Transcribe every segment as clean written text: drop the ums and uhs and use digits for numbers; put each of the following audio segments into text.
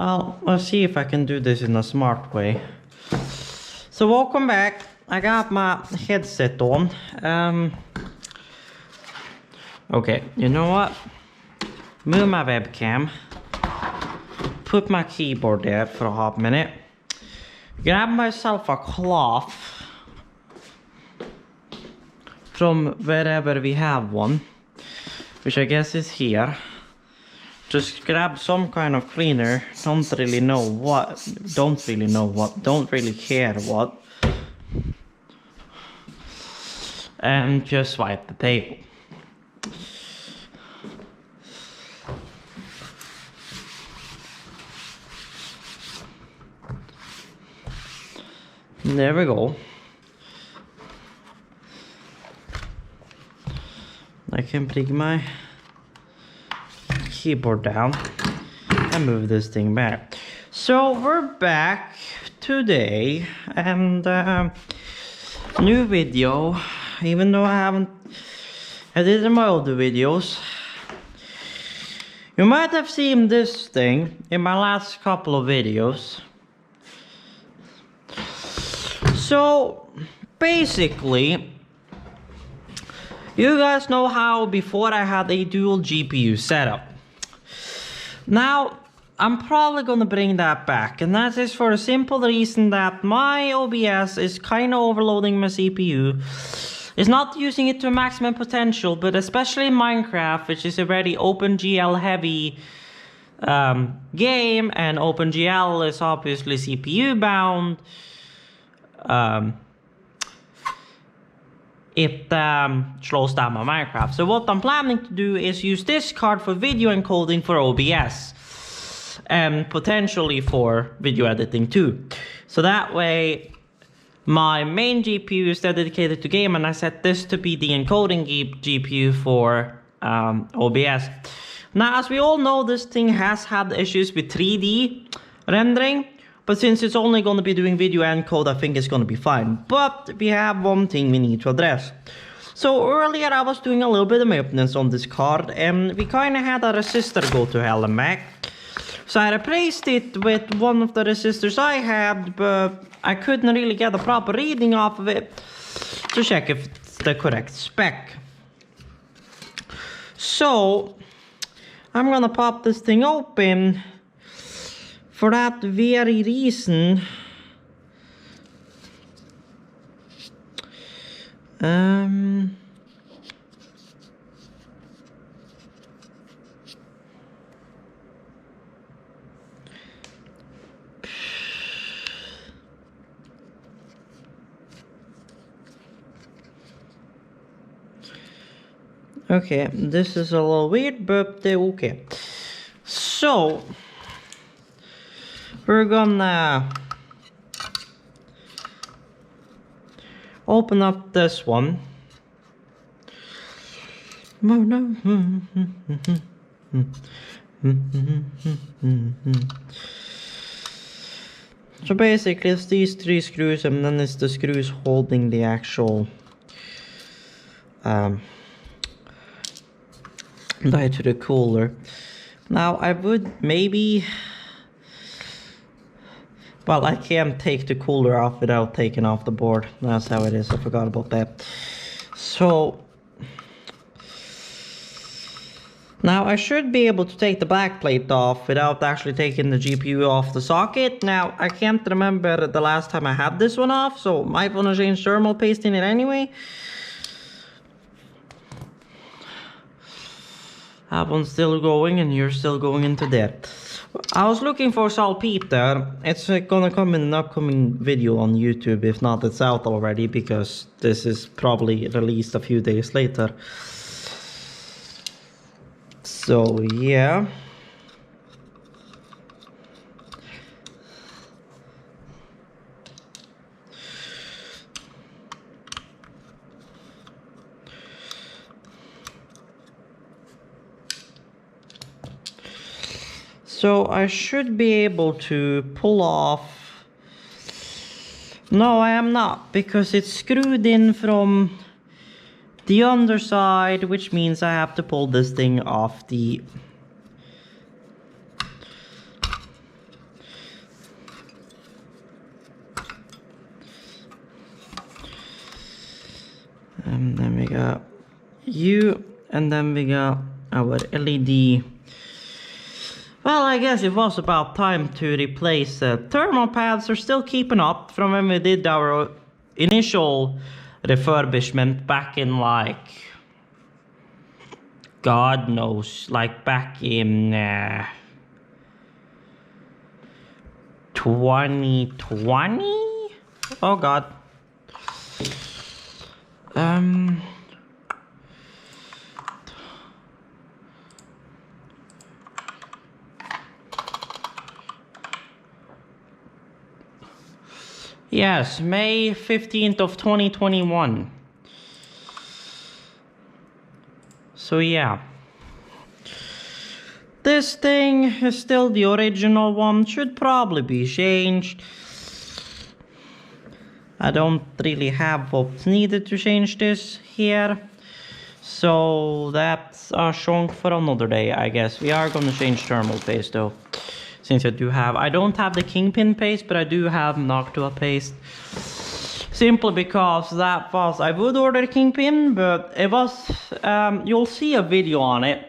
Let's see if I can do this in a smart way. So welcome back. I got my headset on. Okay, you know what? Move my webcam. Put my keyboard there for a hot minute. Grab myself a cloth from wherever we have one, which I guess is here. Just grab some kind of cleaner. Don't really care what. And just wipe the table. There we go. I can bring my keyboard down and move this thing back. So we're back today, and new video. Even though I did in my older videos. You might have seen this thing in my last couple of videos. So basically, you guys know how before I had a dual GPU setup. Now I'm probably gonna bring that back, and that is for a simple reason that my OBS is kind of overloading my CPU. It's not using it to maximum potential, but especially in Minecraft, which is a very OpenGL heavy game, and OpenGL is obviously CPU bound. It slows down my Minecraft. So what I'm planning to do is use this card for video encoding for OBS, and potentially for video editing too. So that way my main GPU is dedicated to game, and I set this to be the encoding GPU for OBS. Now, as we all know, this thing has had issues with 3D rendering, but since it's only going to be doing video encode, I think it's going to be fine. But we have one thing we need to address. So earlier I was doing a little bit of maintenance on this card, and we kind of had a resistor go to hell and back. So I replaced it with one of the resistors I had, but I couldn't really get a proper reading off of it to check if it's the correct spec. So I'm gonna pop this thing open. For that very reason, okay, this is a little weird, but okay. So we're gonna open up this one. So basically it's these three screws, and then it's the screws holding the actual die to the cooler. Now I would maybe, well, I can't take the cooler off without taking off the board. That's how it is. I forgot about that. So now I should be able to take the back plate off without actually taking the GPU off the socket. Now I can't remember the last time I had this one off, so I might want to change thermal paste in it anyway. That one's still going, and you're still going into there. I was looking for saltpeter. It's gonna come in an upcoming video on YouTube. If not, it's out already, because this is probably released a few days later. So yeah. So I should be able to pull off. No, I am not, because it's screwed in from the underside, which means I have to pull this thing off the Then we got you, and then we got our LED. Well, I guess it was about time to replace the thermal pads. Are still keeping up from when we did our initial refurbishment back in like, God knows, like back in 2020? Oh God. Yes, May 15th of 2021. So yeah. This thing is still the original one, should probably be changed. I don't really have what's needed to change this here. So that's a chunk for another day, I guess. We are gonna change thermal paste though. Since I don't have the Kingpin paste, but I do have Noctua paste. Simply because I would order Kingpin, but it was, you'll see a video on it.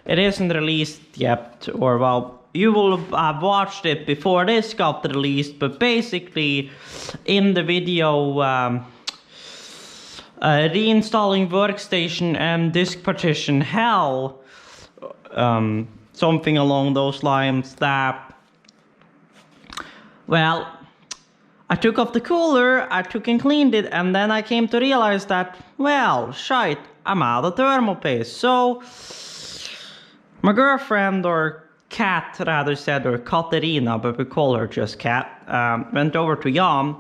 It isn't released yet, or well, you will have watched it before this got released, but basically in the video, reinstalling workstation and disk partition hell, something along those lines that, well, I took off the cooler, I took and cleaned it, and then I came to realize that, well, shite, I'm out of thermal paste. So my girlfriend, or Cat rather said, or Katerina, but we call her just Cat, went over to Jan,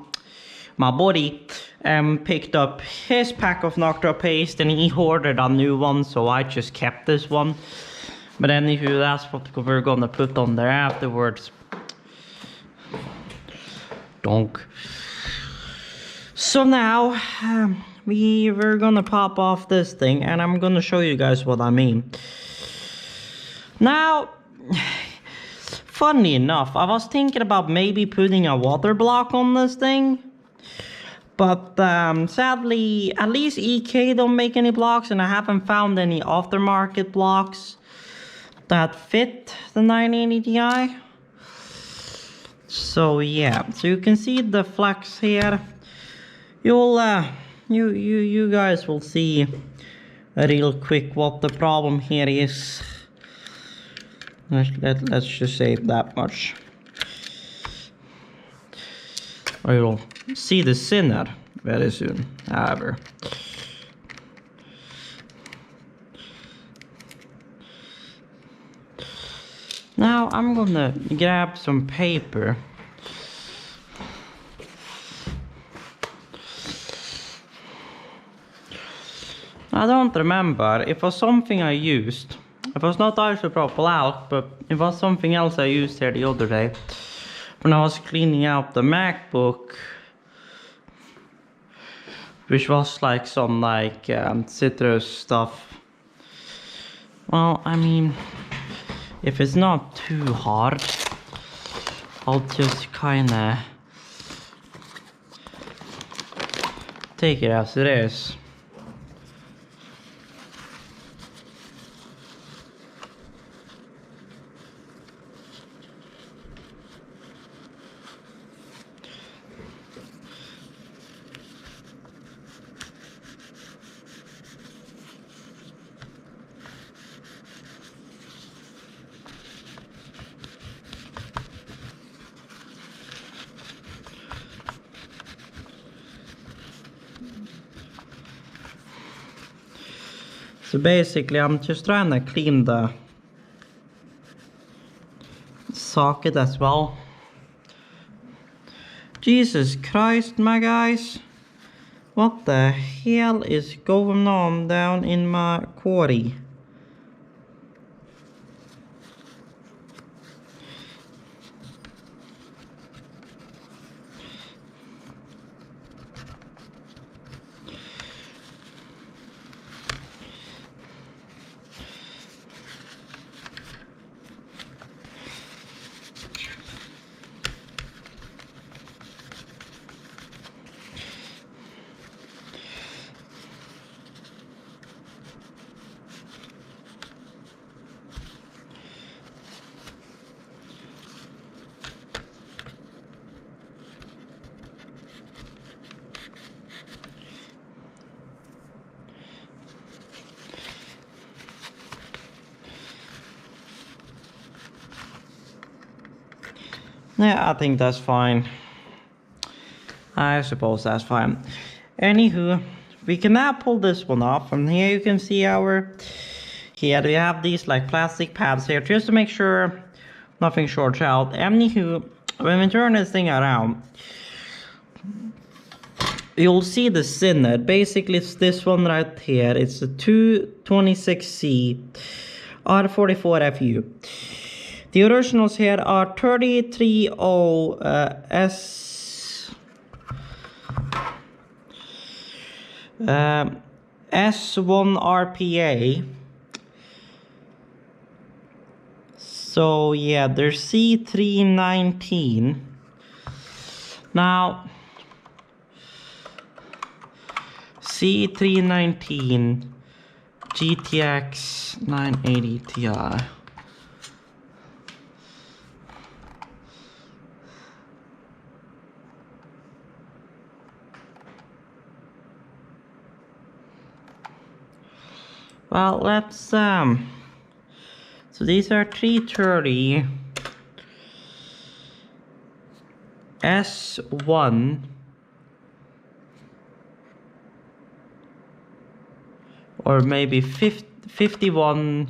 my buddy, and picked up his pack of Noctua paste, and he ordered a new one, so I just kept this one. But anywho, that's what we're gonna put on there afterwards. Donk. So now, we're gonna pop off this thing, and I'm gonna show you guys what I mean. Now, funny enough, I was thinking about maybe putting a water block on this thing. But sadly, at least EK don't make any blocks, and I haven't found any aftermarket blocks that fit the 980 Ti. So yeah, so you can see the flex here. You'll you guys will see real quick what the problem here is. Let's just say that much. Or you'll see the sinner very soon, however. Now I'm gonna grab some paper. I don't remember, it was something I used. It was not isopropyl out, but it was something else I used here the other day. When I was cleaning out the MacBook. Which was like some citrus stuff. Well, I mean, if it's not too hard, I'll just kinda take it as it is. So basically I'm just trying to clean the socket as well. Jesus Christ, my guys. What the hell is going on down in my quarry? Yeah, I think that's fine. I suppose that's fine. Anywho, we can now pull this one off. And here you can see here we have these like plastic pads here just to make sure nothing shorts out. Anywho, when we turn this thing around, you'll see the synod. Basically, it's this one right here. It's a 226C R44FU. The originals here are 330 S1 RPA. So yeah, they're C319. Now C319 GTX 980 Ti. Well, let's so these are 330 S1 or maybe 51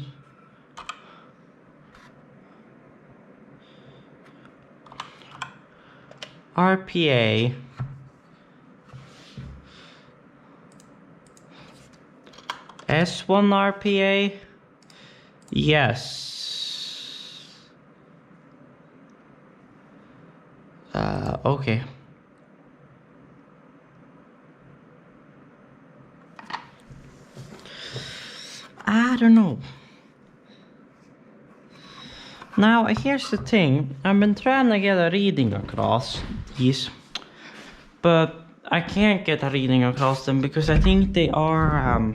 RPA. S1 RPA? Yes. Okay. I don't know. Now, here's the thing. I've been trying to get a reading across these, but I can't get a reading across them because I think they are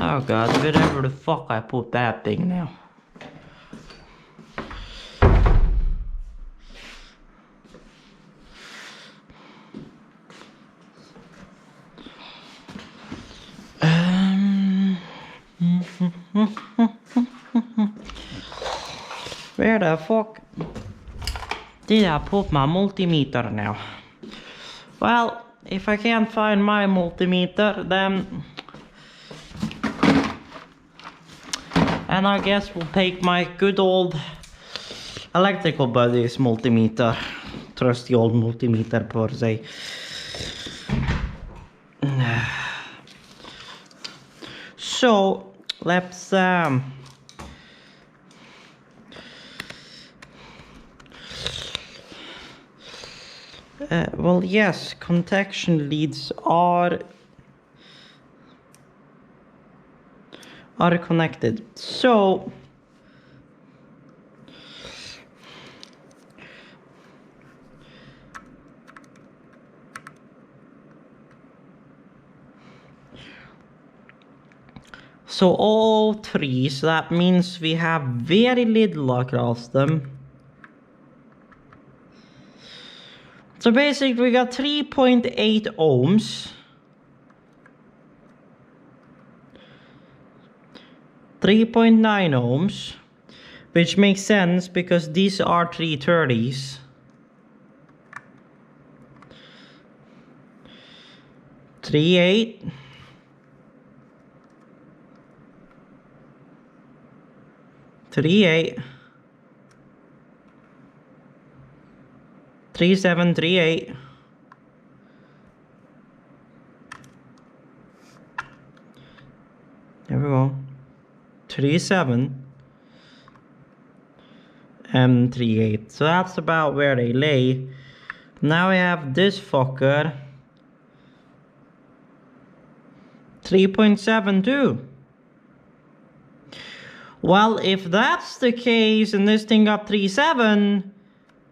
oh god, wherever the fuck I put that thing now. Where the fuck did I put my multimeter now? Well, if I can't find my multimeter, then and I guess we'll take my good old electrical buddy's multimeter. Trusty old multimeter per se. So let's well, yes, contaction leads are connected. So all three, so that means we have very little across them. So basically we got 3.8 ohms. 3.9 ohms, which makes sense because these are 330s. 3.8. 3.8. 3.738. There we go. 3.7 and 3.8. So that's about where they lay. Now we have this fucker. 3.72. Well, if that's the case and this thing got 3.7,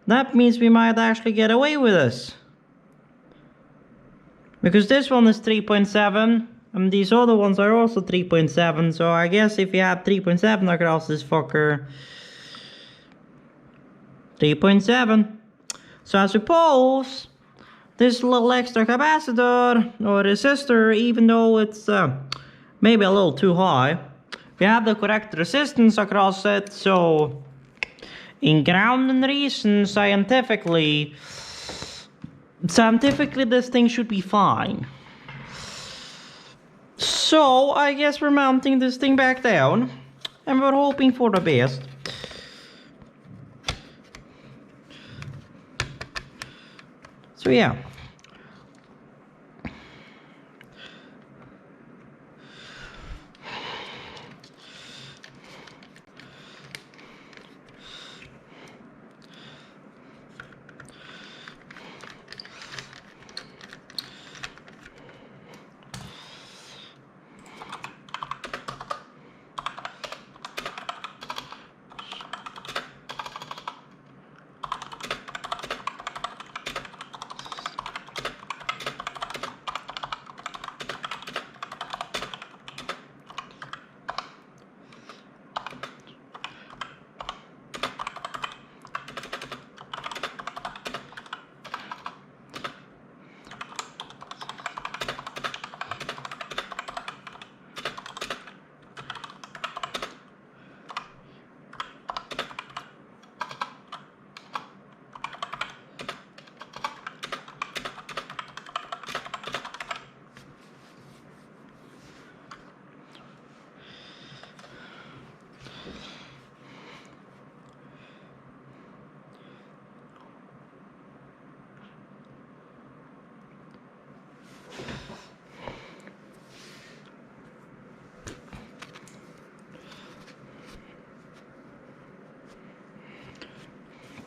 that means we might actually get away with this. Because this one is 3.7 and these other ones are also 3.7. So I guess if you have 3.7 across this fucker, 3.7. So I suppose this little extra capacitor or resistor, even though it's maybe a little too high, we have the correct resistance across it, so in ground and reason, scientifically this thing should be fine. So I guess we're mounting this thing back down, and we're hoping for the best. So yeah.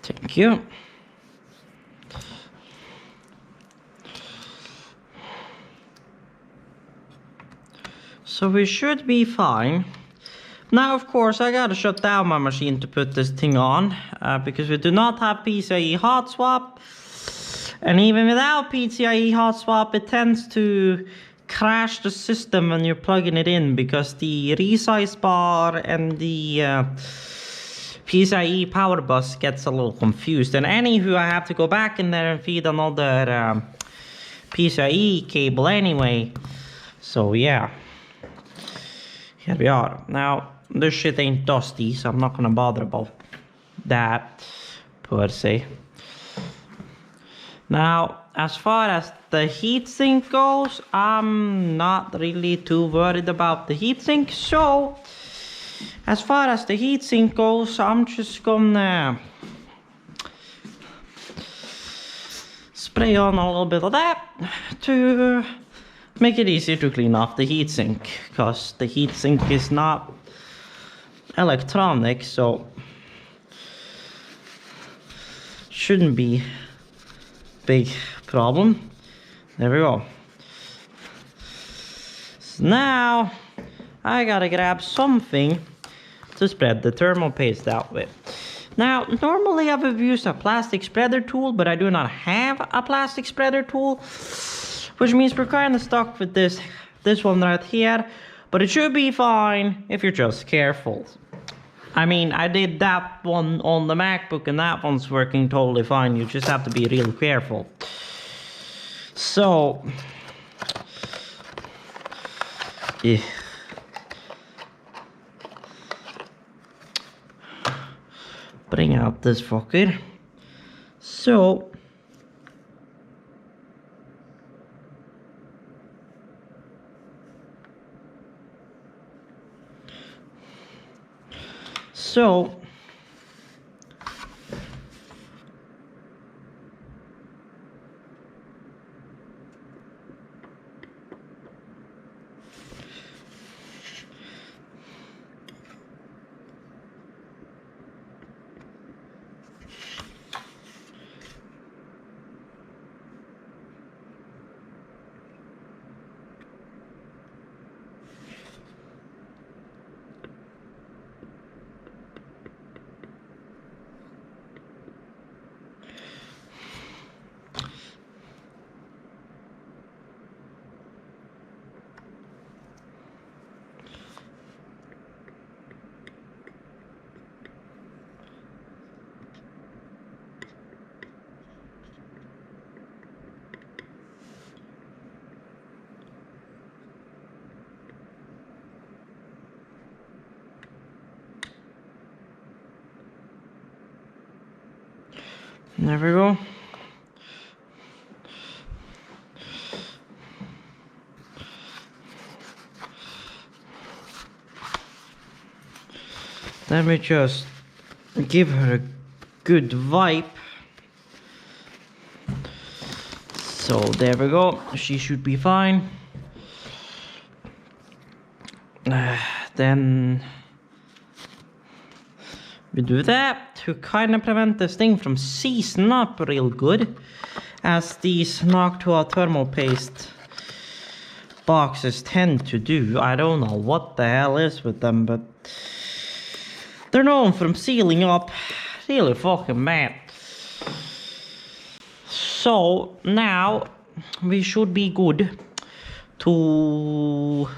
Thank you. So we should be fine. Now, of course, I gotta shut down my machine to put this thing on, because we do not have PCIe hot swap. And even without PCIe hot swap, it tends to crash the system when you're plugging it in, because the resize bar and the PCIe power bus gets a little confused. And anywho, I have to go back in there and feed another PCIe cable anyway. So yeah, here we are. Now, this shit ain't dusty, so I'm not gonna bother about that per se. Now, as far as the heatsink goes, I'm not really too worried about the heatsink. So, as far as the heatsink goes, I'm just gonna spray on a little bit of that to make it easier to clean off the heatsink, because the heatsink is not electronic, so shouldn't be big problem. There we go. So now I gotta grab something to spread the thermal paste out with. Now, normally I would use a plastic spreader tool, but I do not have a plastic spreader tool, which means we're kind of stuck with this one right here. But it should be fine if you're just careful. I mean, I did that one on the MacBook and that one's working totally fine. You just have to be real careful. So, yeah. Bring out this fucker. So, There we go. Then we just give her a good wipe. So there we go, she should be fine. Then we do that to kind of prevent this thing from seizing up real good, as these Noctua thermal paste boxes tend to do. I don't know what the hell is with them, but they're known for sealing up really fucking bad. So now we should be good to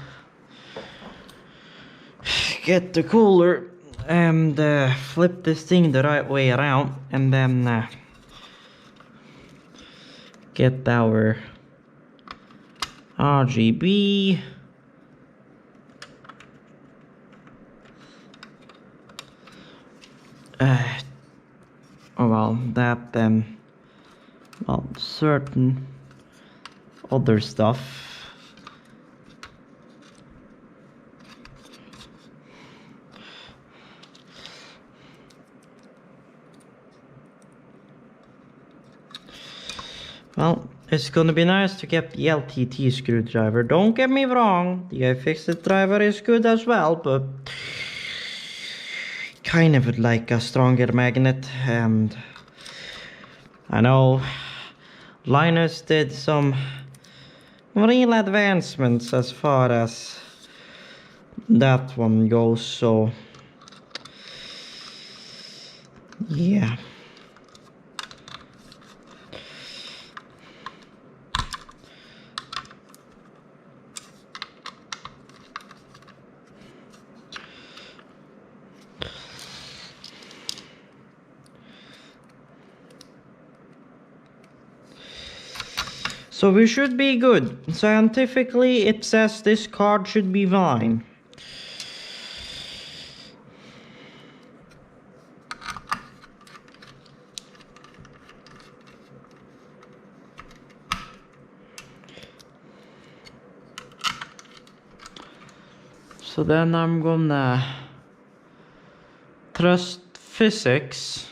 get the cooler and flip this thing the right way around, and then get our RGB. Oh well, that then, well, certain other stuff. Well, it's gonna be nice to get the LTT screwdriver. Don't get me wrong, the iFixit driver is good as well, but kind of would like a stronger magnet. And I know Linus did some real advancements as far as that one goes, so yeah. So we should be good. Scientifically, it says this card should be fine. So then I'm gonna trust physics.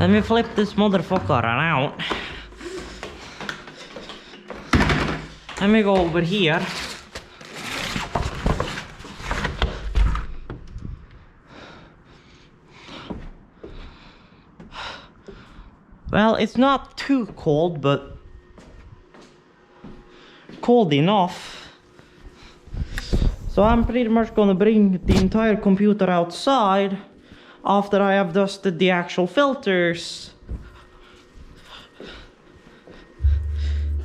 Let me flip this motherfucker around. Let me go over here. Well, it's not too cold, but cold enough. So I'm pretty much gonna bring the entire computer outside after I have dusted the actual filters.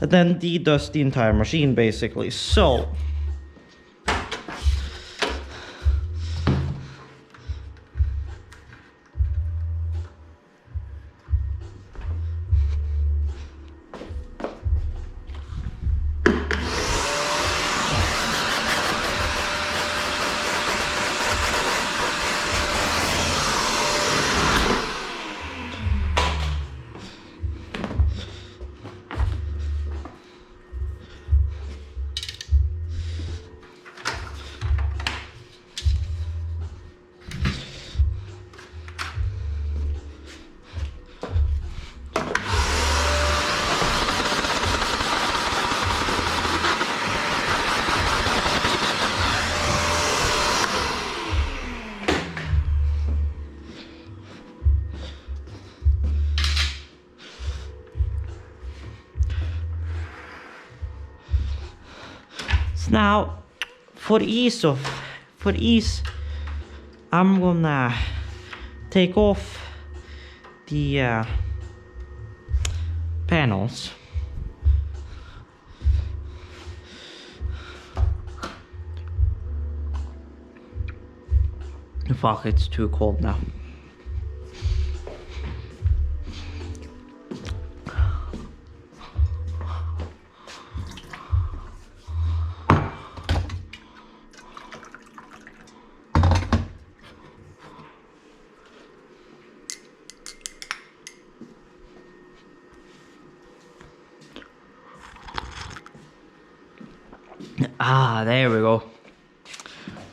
And then de-dust the entire machine basically. So now, for ease, I'm gonna take off the panels. Fuck, it's too cold now. Ah, there we go.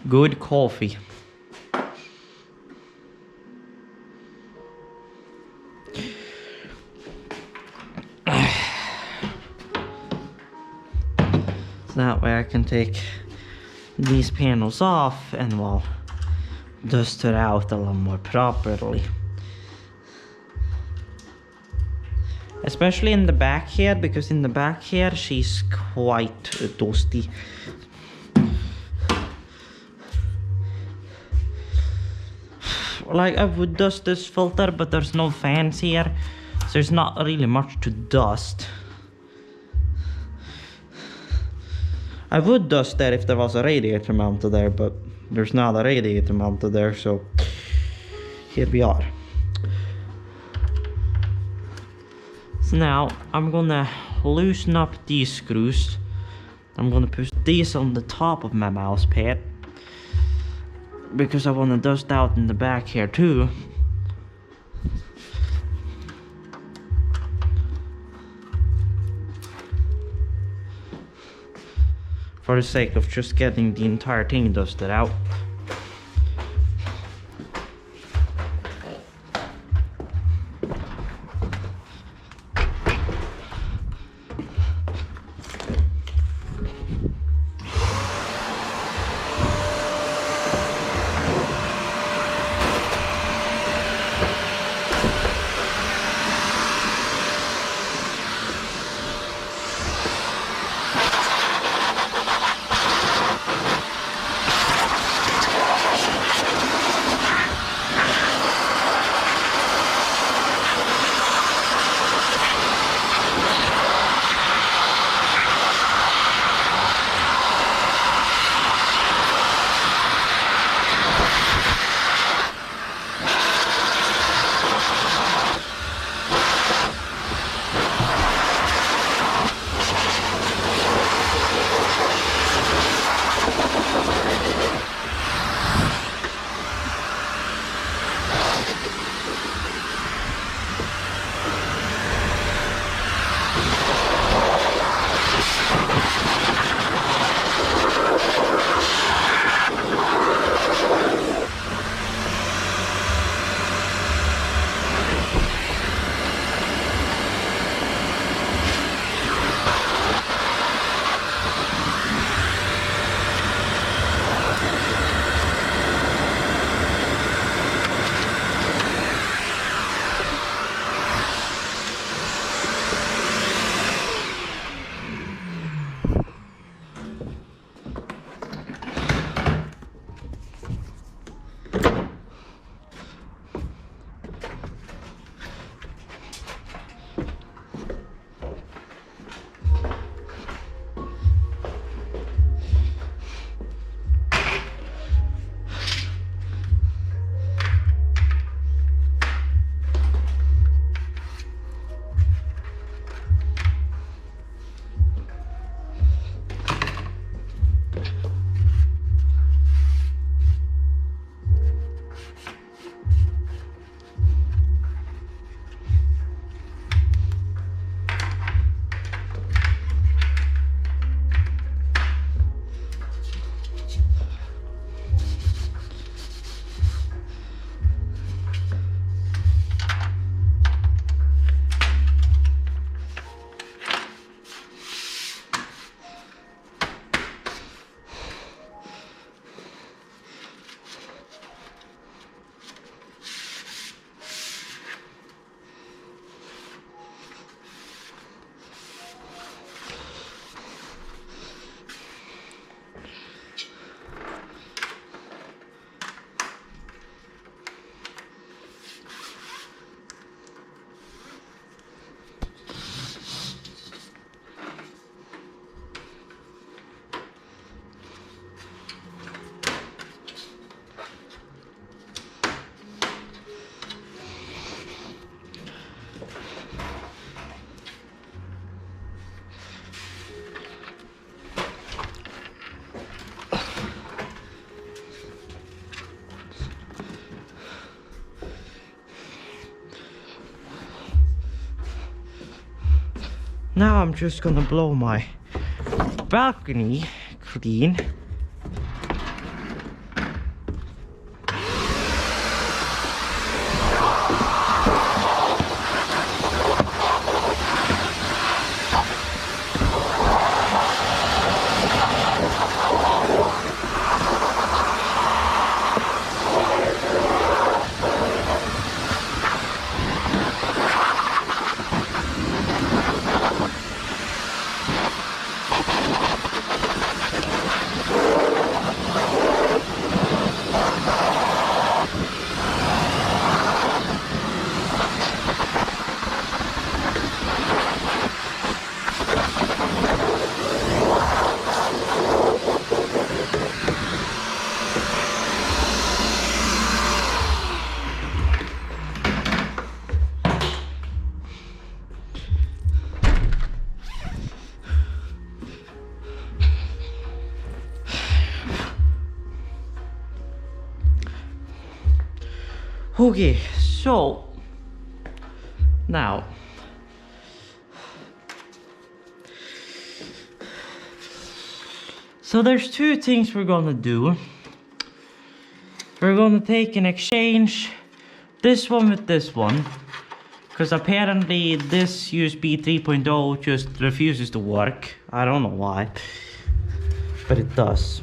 Good coffee. So that way I can take these panels off and well, dust it out a little more properly. Especially in the back here, because in the back here she's quite dusty. Like I would dust this filter, but there's no fans here, so there's not really much to dust. I would dust that if there was a radiator mounted there, but there's not a radiator mounted there, so here we are. So now I'm gonna loosen up these screws. I'm gonna put these on the top of my mouse pad because I wanna dust out in the back here too. For the sake of just getting the entire thing dusted out. Now I'm just gonna blow my balcony clean. Okay, so now there's two things we're gonna do. We're gonna take and exchange this one with this one, because apparently this USB 3.0 just refuses to work. I don't know why, but it does.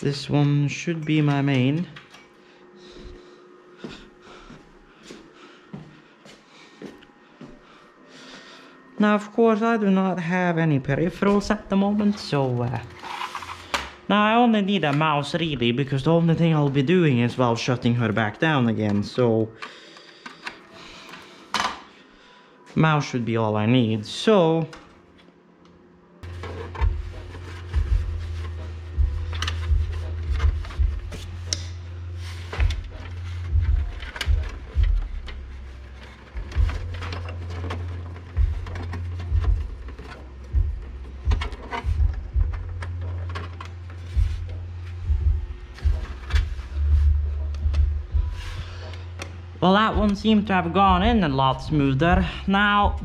This one should be my main. Now, of course, I do not have any peripherals at the moment, so now I only need a mouse really, because the only thing I'll be doing is while shutting her back down again, so mouse should be all I need. So well, that one seemed to have gone in a lot smoother. Now,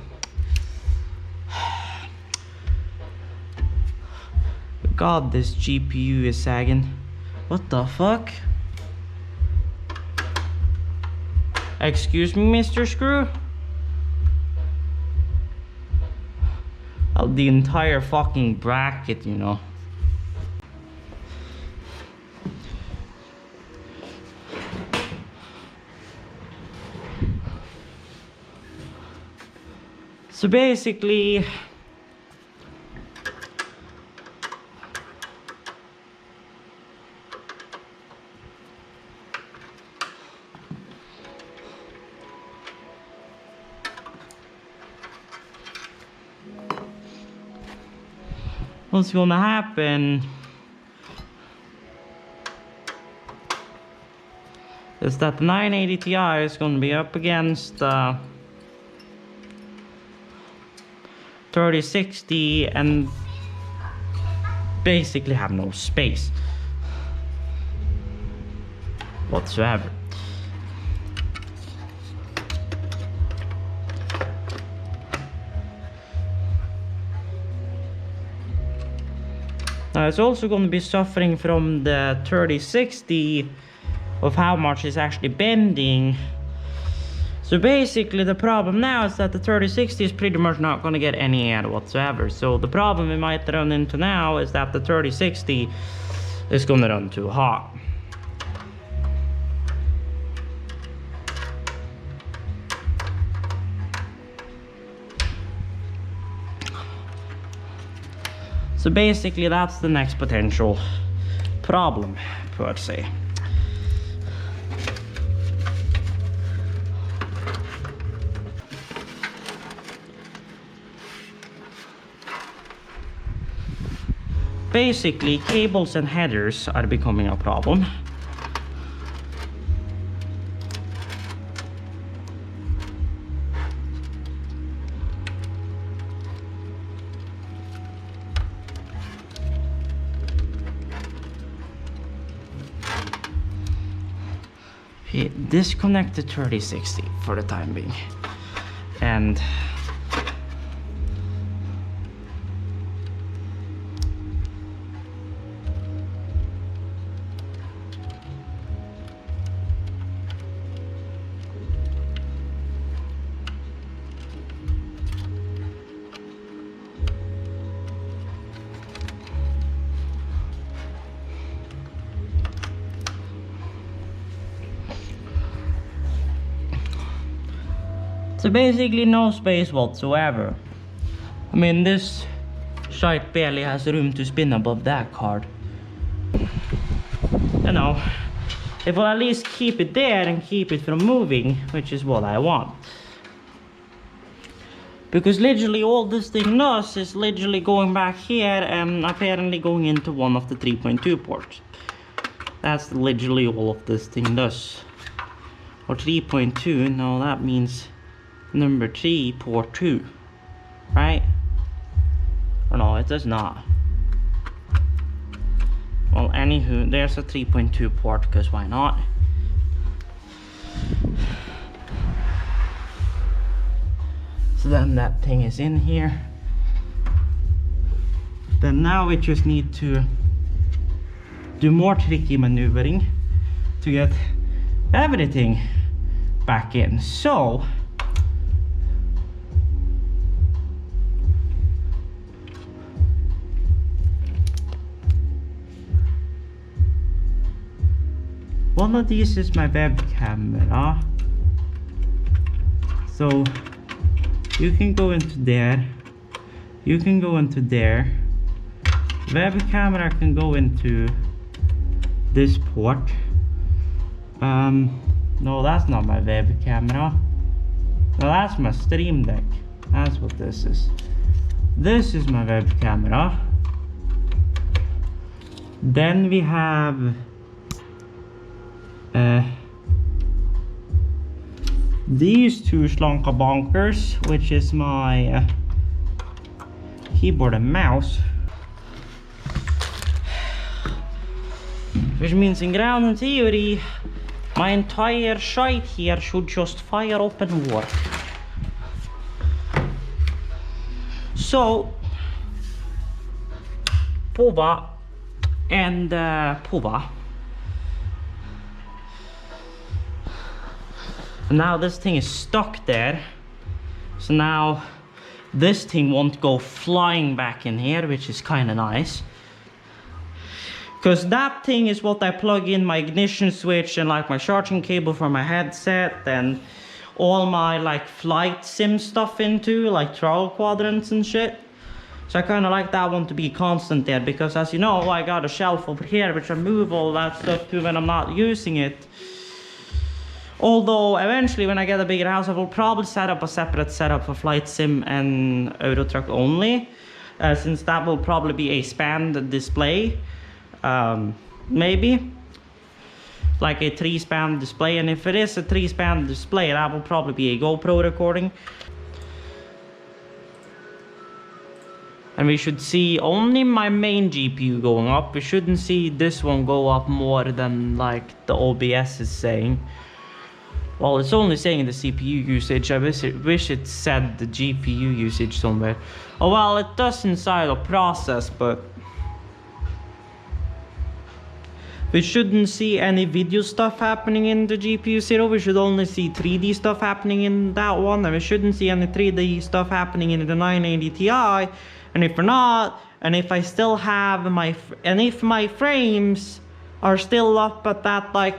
God, this GPU is sagging. What the fuck? Excuse me, Mr. Screw? Oh, the entire fucking bracket, you know. So basically, what's gonna happen is that the 980 Ti is gonna be up against 3060 and basically have no space whatsoever. Now it's also going to be suffering from the 3060 of how much it's actually bending. So basically the problem now is that the 3060 is pretty much not going to get any air whatsoever. So the problem we might run into now is that the 3060 is going to run too hot. So basically that's the next potential problem per se. Basically, cables and headers are becoming a problem. disconnect the 3060 for the time being. And so basically no space whatsoever. I mean, this shite barely has room to spin above that card. You know, if I'll at least keep it there and keep it from moving, which is what I want. Because literally all this thing does is literally going back here and apparently going into one of the 3.2 ports. That's literally all of this thing does. Or 3.2, no, that means number 3 port 2, right? Or no, it does not. Well, anywho, there's a 3.2 port, because why not? So then that thing is in here. Then now we just need to do more tricky maneuvering to get everything back in. So one of these is my web camera, so you can go into there, you can go into there, web camera can go into this port. No, that's not my web camera, no, that's my stream deck, that's what this is. This is my web camera. Then we have these two slunka bonkers, which is my keyboard and mouse, which means in ground theory my entire shite here should just fire up and work. So Pova and Pova. Now this thing is stuck there, so now this thing won't go flying back in here, which is kind of nice, because that thing is what I plug in my ignition switch and like my charging cable for my headset and all my like flight sim stuff into, like travel quadrants and shit. So I kind of like that one to be constant there, because as you know, I got a shelf over here which I move all that stuff to when I'm not using it. Although eventually when I get a bigger house, I will probably set up a separate setup for flight sim and Euro Truck only, since that will probably be a span display, maybe like a 3-span display. And if it is a 3-span display, that will probably be a GoPro recording. And we should see only my main GPU going up. We shouldn't see this one go up more than like the OBS is saying. Well, it's only saying the CPU usage. I wish it said the GPU usage somewhere. Oh well, it does inside a process, but we shouldn't see any video stuff happening in the GPU 0. We should only see 3D stuff happening in that one, and we shouldn't see any 3D stuff happening in the 980 Ti. And if we're not, and if I still have if my frames are still up at that like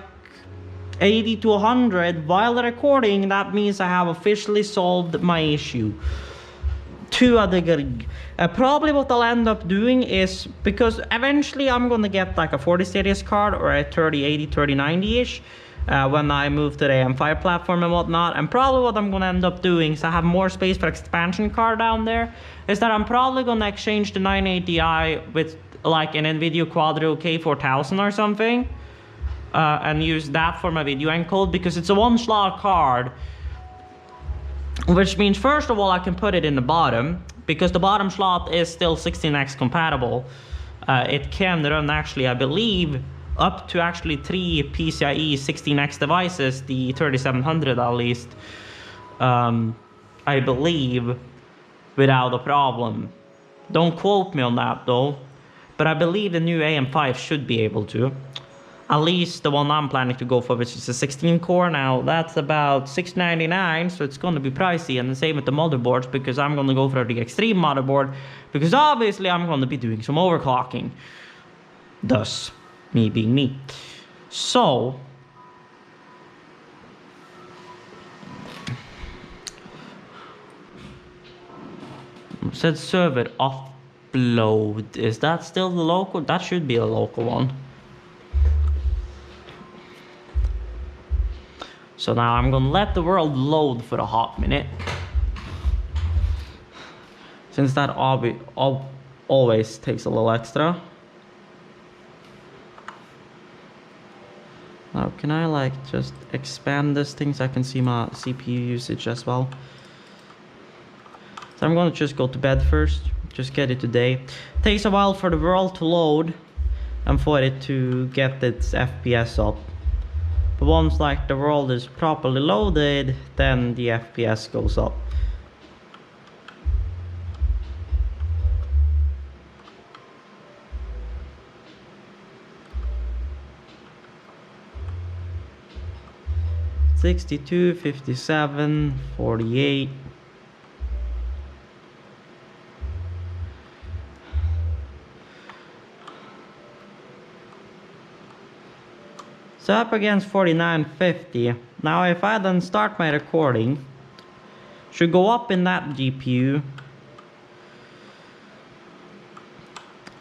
80 to 100 while recording, that means I have officially solved my issue to a degree. Probably what I'll end up doing is, because eventually I'm gonna get like a 40 series card or a 3080, 3090-ish when I move to the AM5 platform and whatnot. And probably what I'm gonna end up doing, so I have more space for expansion card down there, is that I'm probably gonna exchange the 980 Ti with like an NVIDIA Quadro K4000 or something. And use that for my video encode, because it's a 1-slot card, which means first of all I can put it in the bottom, because the bottom slot is still 16x compatible. It can run actually, I believe, up to actually 3 PCIe 16X devices, the 3700 at least, I believe, without a problem. Don't quote me on that though, but I believe the new AM5 should be able to. At least the one I'm planning to go for, which is a 16 core. Now that's about $699, so it's gonna be pricey, and the same with the motherboards, because I'm gonna go for the extreme motherboard, because obviously I'm gonna be doing some overclocking. Thus, me being me. So, said server offload. Is that still the local? That should be a local one. So now I'm gonna let the world load for a hot minute, since that always takes a little extra. Now can I like just expand this thing so I can see my CPU usage as well? So I'm gonna just go to bed first, just get it today. Takes a while for the world to load and for it to get its FPS up. But once like the world is properly loaded, then the FPS goes up. $62, $57, $48. So up against 49.50. Now if I then start my recording, should go up in that GPU.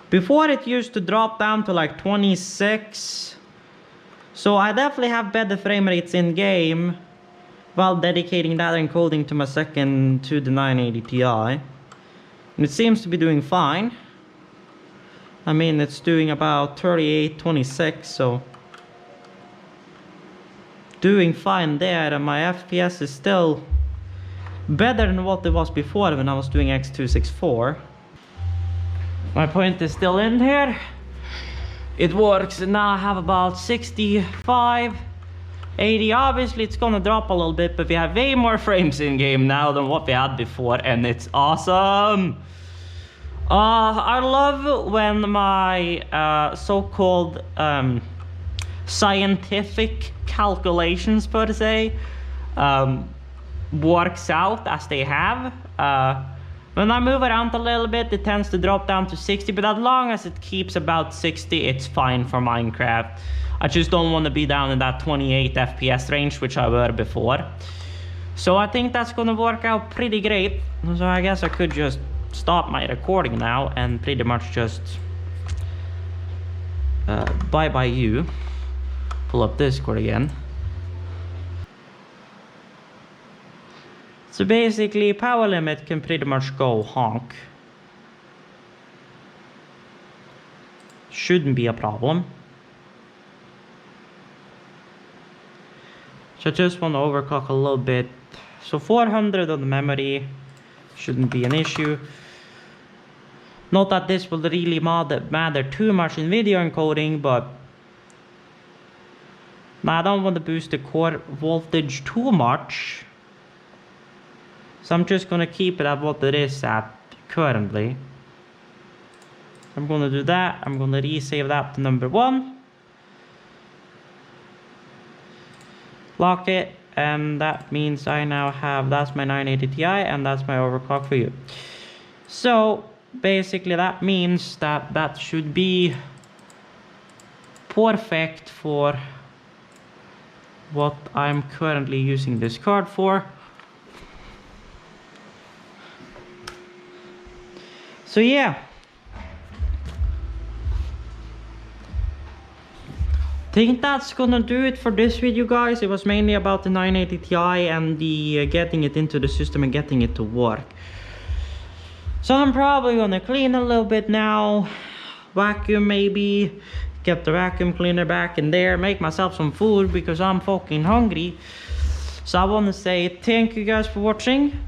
Before it used to drop down to like 26. So I definitely have better frame rates in game while dedicating that encoding to my second to the 980 Ti. And it seems to be doing fine. I mean, it's doing about 38, 26, so doing fine there, and my FPS is still better than what it was before when I was doing X264. My point is still in here. It works, and now I have about 65, 80. Obviously it's gonna drop a little bit, but we have way more frames in game now than what we had before, and it's awesome. I love when my so-called scientific calculations per se works out as they have. When I move around a little bit, it tends to drop down to 60, but as long as it keeps about 60, it's fine for Minecraft. I just don't want to be down in that 28 FPS range, which I were before. So I think that's gonna work out pretty great. So I guess I could just stop my recording now and pretty much just bye-bye you. Pull up Discord again. So basically, power limit can pretty much go honk. Shouldn't be a problem. So I just want to overclock a little bit. So 400 on the memory shouldn't be an issue. Not that this will really matter too much in video encoding, but now I don't want to boost the core voltage too much. So I'm just gonna keep it at what it is at currently. I'm gonna do that. I'm gonna resave that to number 1. Lock it, and that means I now have, that's my 980 Ti, and that's my overclock for you. So basically that means that that should be perfect for what I'm currently using this card for. So yeah, think that's gonna do it for this video, guys. It was mainly about the 980 Ti and the getting it into the system and getting it to work. So I'm probably gonna clean a little bit now, vacuum maybe, get the vacuum cleaner back in there, make myself some food because I'm fucking hungry. So I want to say thank you guys for watching.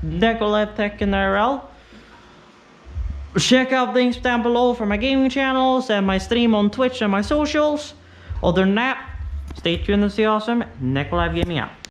Deco Live Tech and IRL. Check out links down below for my gaming channels and my stream on Twitch and my socials. Other than that, stay tuned and stay awesome. Next Live Gaming out.